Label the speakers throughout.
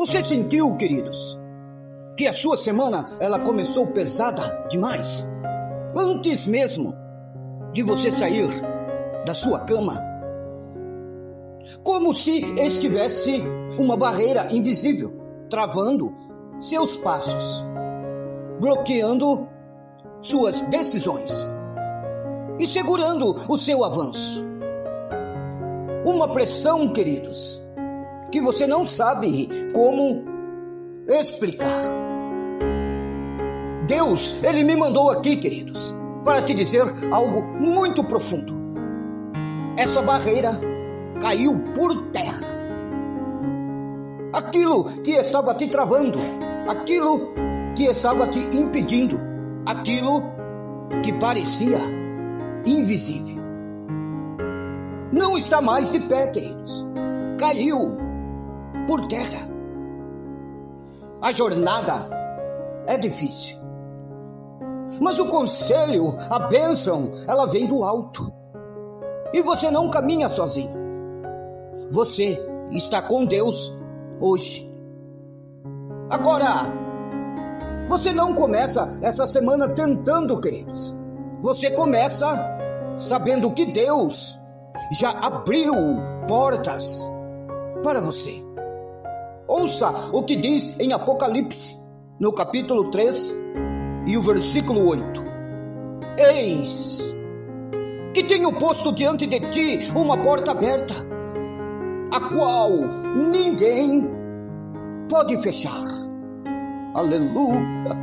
Speaker 1: Você sentiu, queridos, que a sua semana ela começou pesada demais? Antes mesmo de você sair da sua cama? Como se estivesse uma barreira invisível, travando seus passos, bloqueando suas decisões e segurando o seu avanço. Uma pressão, queridos, que você não sabe como explicar. Deus, Ele me mandou aqui, queridos, para te dizer algo muito profundo. Essa barreira caiu por terra. Aquilo que estava te travando, aquilo que estava te impedindo, aquilo que parecia invisível, não está mais de pé, queridos. Caiu por terra. A jornada é difícil, mas o conselho, a bênção, ela vem do alto. E você não caminha sozinho. Você está com Deus hoje. Agora, você não começa essa semana tentando, queridos. Você começa sabendo que Deus já abriu portas para você. Ouça o que diz em Apocalipse, no capítulo 3 e o versículo 8. Eis que tenho posto diante de ti uma porta aberta, a qual ninguém pode fechar. Aleluia!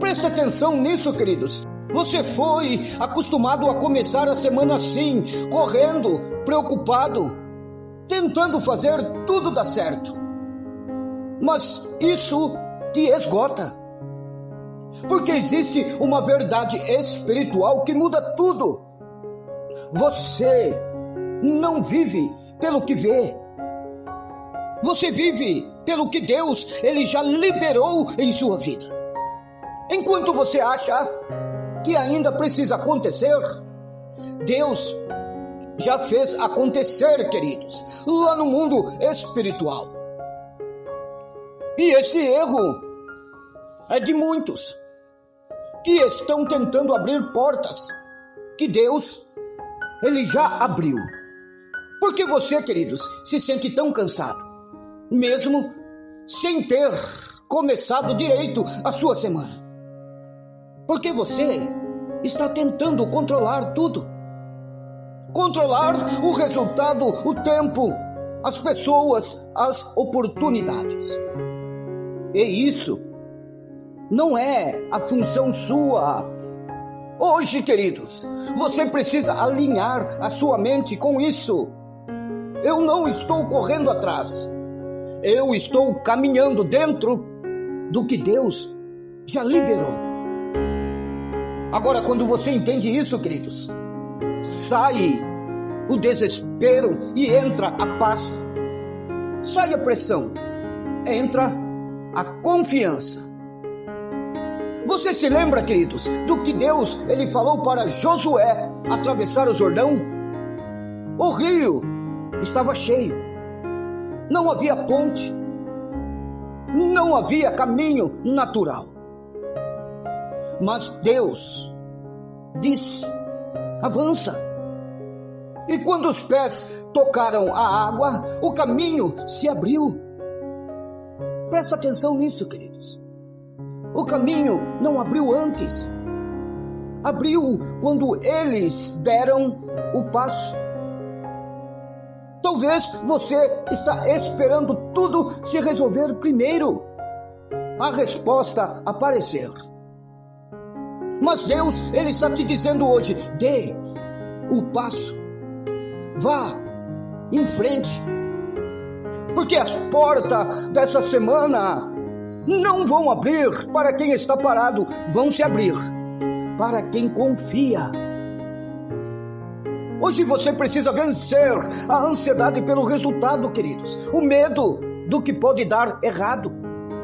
Speaker 1: Preste atenção nisso, queridos. Você foi acostumado a começar a semana assim, correndo, preocupado, tentando fazer tudo dar certo. Mas isso te esgota. Porque existe uma verdade espiritual que muda tudo. Você não vive pelo que vê. Você vive pelo que Deus, Ele já liberou em sua vida. Enquanto você acha que ainda precisa acontecer, Deus já fez acontecer, queridos, lá no mundo espiritual. E esse erro é de muitos que estão tentando abrir portas que Deus, Ele já abriu. Por que você, queridos, se sente tão cansado, mesmo sem ter começado direito a sua semana? Porque você está tentando controlar tudo. Controlar o resultado, o tempo, as pessoas, as oportunidades. E isso não é a função sua. Hoje, queridos, você precisa alinhar a sua mente com isso. Eu não estou correndo atrás. Eu estou caminhando dentro do que Deus já liberou. Agora, quando você entende isso, queridos, sai o desespero e entra a paz. Sai a pressão, entra a confiança. Você se lembra, queridos, do que Deus, Ele falou para Josué atravessar o Jordão? O rio estava cheio. Não havia ponte. Não havia caminho natural. Mas Deus disse: avança. E quando os pés tocaram a água, o caminho se abriu. Presta atenção nisso, queridos. O caminho não abriu antes. Abriu quando eles deram o passo. Talvez você está esperando tudo se resolver primeiro, a resposta aparecer. Mas Deus, Ele está te dizendo hoje: dê o passo, vá em frente, porque as portas dessa semana não vão abrir para quem está parado, vão se abrir para quem confia. Hoje você precisa vencer a ansiedade pelo resultado, queridos, o medo do que pode dar errado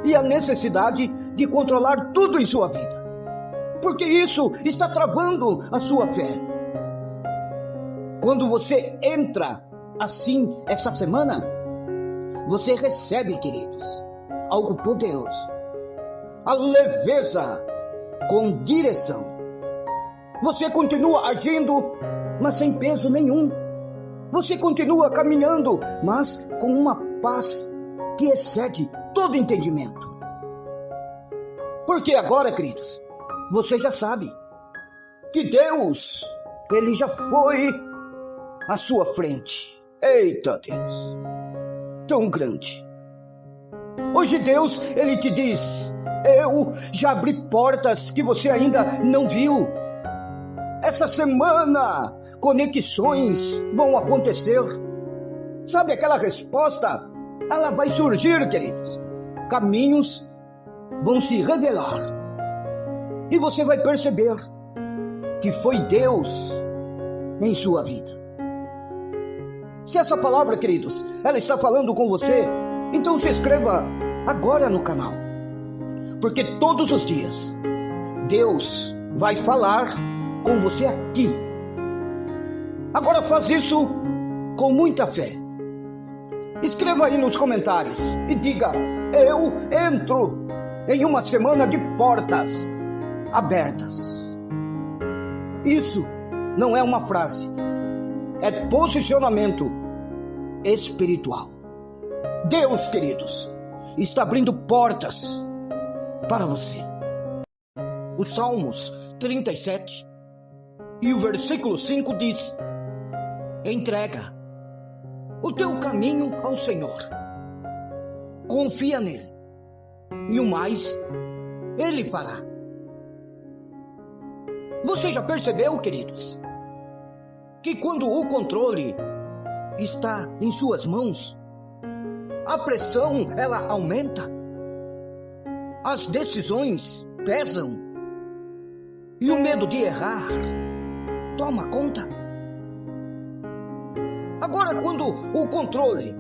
Speaker 1: e a necessidade de controlar tudo em sua vida, porque isso está travando a sua fé. Quando você entra assim essa semana, você recebe, queridos, algo poderoso. A leveza com direção. Você continua agindo, mas sem peso nenhum. Você continua caminhando, mas com uma paz que excede todo entendimento. Porque agora, queridos, você já sabe que Deus, Ele já foi à sua frente. Eita Deus, tão grande. Hoje Deus, Ele te diz, eu já abri portas que você ainda não viu. Essa semana, conexões vão acontecer. Sabe aquela resposta? Ela vai surgir, queridos. Caminhos vão se revelar. E você vai perceber que foi Deus em sua vida. Se essa palavra, queridos, ela está falando com você, então se inscreva agora no canal. Porque todos os dias, Deus vai falar com você aqui. Agora faz isso com muita fé. Escreva aí nos comentários e diga, eu entro em uma semana de portas abertas. Isso não é uma frase, é posicionamento espiritual. Deus, queridos, está abrindo portas para você. Os Salmos 37 e o versículo 5 diz, entrega o teu caminho ao Senhor, confia nele, e o mais Ele fará. Você já percebeu, queridos, que quando o controle está em suas mãos, a pressão ela aumenta, as decisões pesam, e o medo de errar toma conta. Agora, quando o controle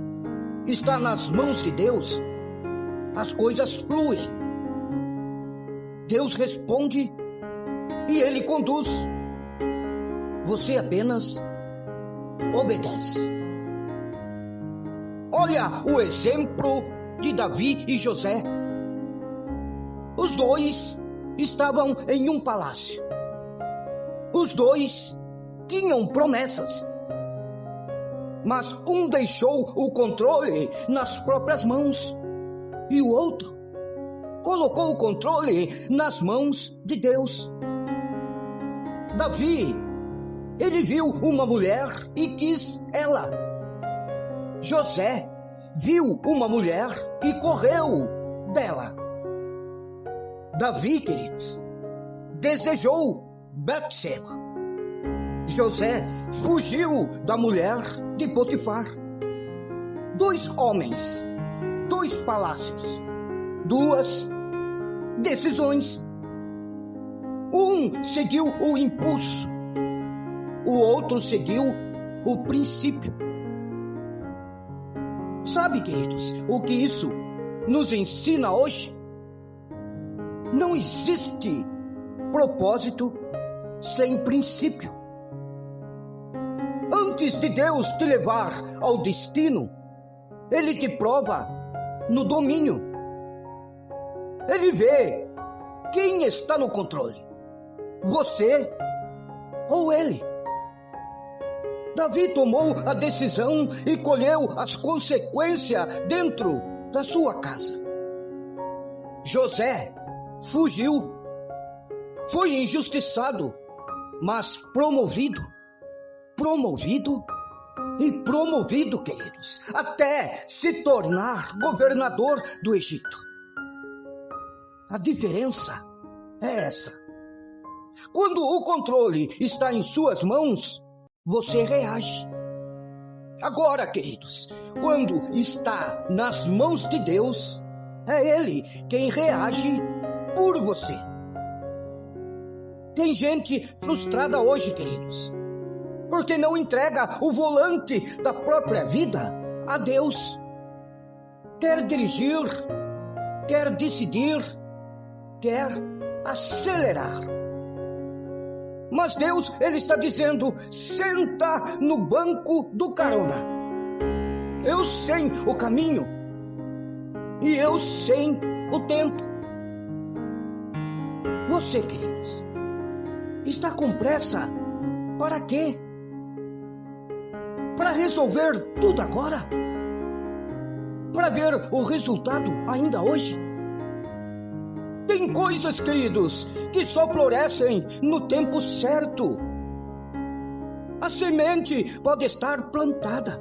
Speaker 1: está nas mãos de Deus, as coisas fluem. Deus responde e Ele conduz. Você apenas obedece. Olha o exemplo de Davi e José. Os dois estavam em um palácio. Os dois tinham promessas. Mas um deixou o controle nas próprias mãos e o outro colocou o controle nas mãos de Deus. Davi, ele viu uma mulher e quis ela. José viu uma mulher e correu dela. Davi, queridos, desejou Betseba. José fugiu da mulher de Potifar. Dois homens, dois palácios, duas decisões. Um seguiu o impulso, o outro seguiu o princípio. Sabe, queridos, o que isso nos ensina hoje? Não existe propósito sem princípio. Antes de Deus te levar ao destino, Ele te prova no domínio. Ele vê quem está no controle, você ou Ele. Davi tomou a decisão e colheu as consequências dentro da sua casa. José fugiu, foi injustiçado, mas promovido, queridos, até se tornar governador do Egito. A diferença é essa. Quando o controle está em suas mãos, você reage. Agora, queridos, quando está nas mãos de Deus, é Ele quem reage por você. Tem gente frustrada hoje, queridos, porque não entrega o volante da própria vida a Deus. Quer dirigir, quer decidir, quer acelerar. Mas Deus, Ele está dizendo, senta no banco do carona Eu sei o caminho e eu sei o tempo. Você, queridos, está com pressa para quê? Para resolver tudo agora? Para ver o resultado ainda hoje? Tem coisas, queridos, que só florescem no tempo certo. A semente pode estar plantada,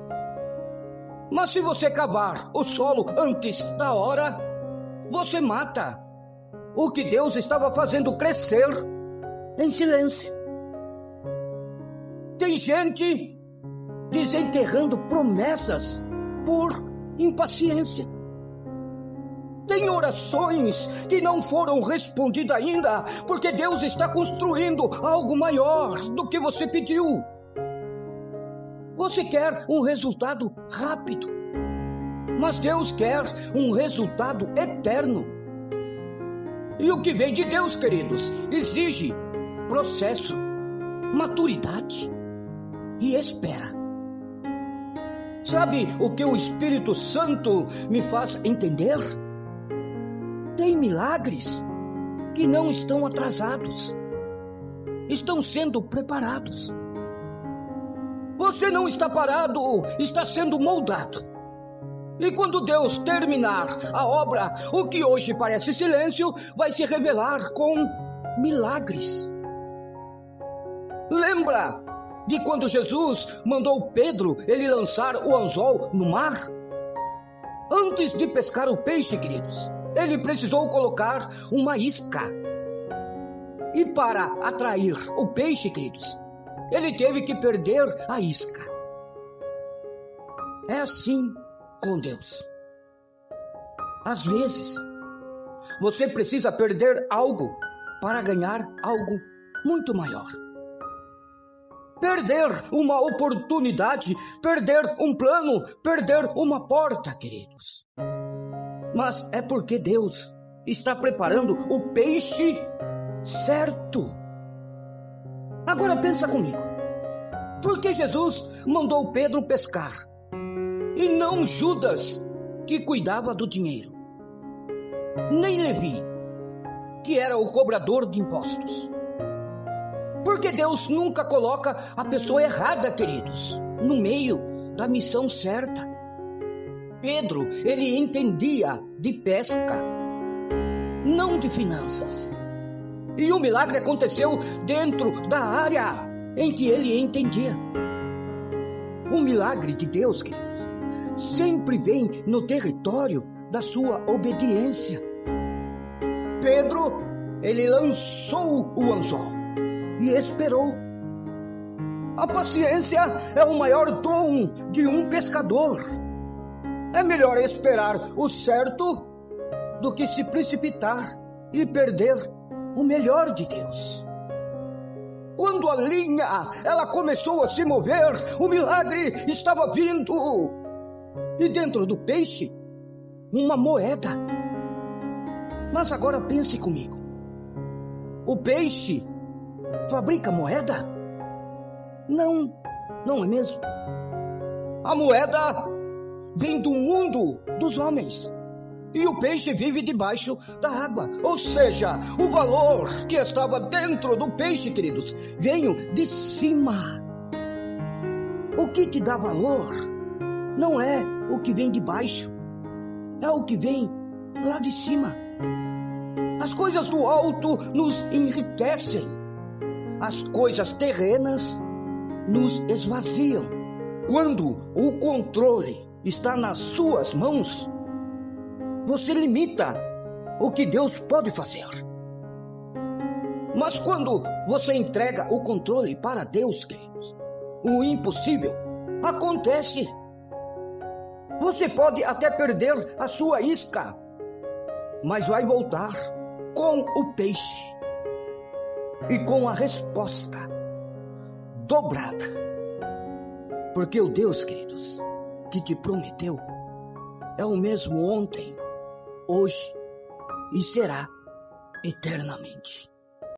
Speaker 1: mas se você cavar o solo antes da hora, você mata o que Deus estava fazendo crescer em silêncio. Tem gente desenterrando promessas por impaciência. Tem orações que não foram respondidas ainda, porque Deus está construindo algo maior do que você pediu. Você quer um resultado rápido, mas Deus quer um resultado eterno. E o que vem de Deus, queridos, exige processo, maturidade e espera. Sabe o que o Espírito Santo me faz entender? Tem milagres que não estão atrasados, estão sendo preparados. Você não está parado, está sendo moldado. E quando Deus terminar a obra, o que hoje parece silêncio vai se revelar com milagres. Lembra de quando Jesus mandou Pedro ele lançar o anzol no mar? Antes de pescar o peixe, queridos, ele precisou colocar uma isca. E para atrair o peixe, queridos, ele teve que perder a isca. É assim com Deus. Às vezes, você precisa perder algo para ganhar algo muito maior. Perder uma oportunidade, perder um plano, perder uma porta, queridos. Mas é porque Deus está preparando o peixe certo. Agora pensa comigo. Por que Jesus mandou Pedro pescar e não Judas, que cuidava do dinheiro? Nem Levi, que era o cobrador de impostos? Porque Deus nunca coloca a pessoa errada, queridos, no meio da missão certa. Pedro, ele entendia de pesca, não de finanças. E o milagre aconteceu dentro da área em que ele entendia. O milagre de Deus, queridos, sempre vem no território da sua obediência. Pedro, ele lançou o anzol e esperou. A paciência é o maior dom de um pescador. É melhor esperar o certo do que se precipitar e perder o melhor de Deus. Quando a linha ela começou a se mover, o milagre estava vindo. E dentro do peixe, uma moeda. Mas agora pense comigo. O peixe fabrica moeda? Não, não é mesmo? A moeda vem do mundo dos homens. E o peixe vive debaixo da água. Ou seja, o valor que estava dentro do peixe, queridos, veio de cima. O que te dá valor não é o que vem de baixo, é o que vem lá de cima. As coisas do alto nos enriquecem. As coisas terrenas nos esvaziam. Quando o controle está nas suas mãos, você limita o que Deus pode fazer. Mas quando você entrega o controle para Deus, queridos, o impossível acontece. Você pode até perder a sua isca, mas vai voltar com o peixe e com a resposta dobrada. Porque o Deus, queridos, que te prometeu é o mesmo ontem, hoje e será eternamente.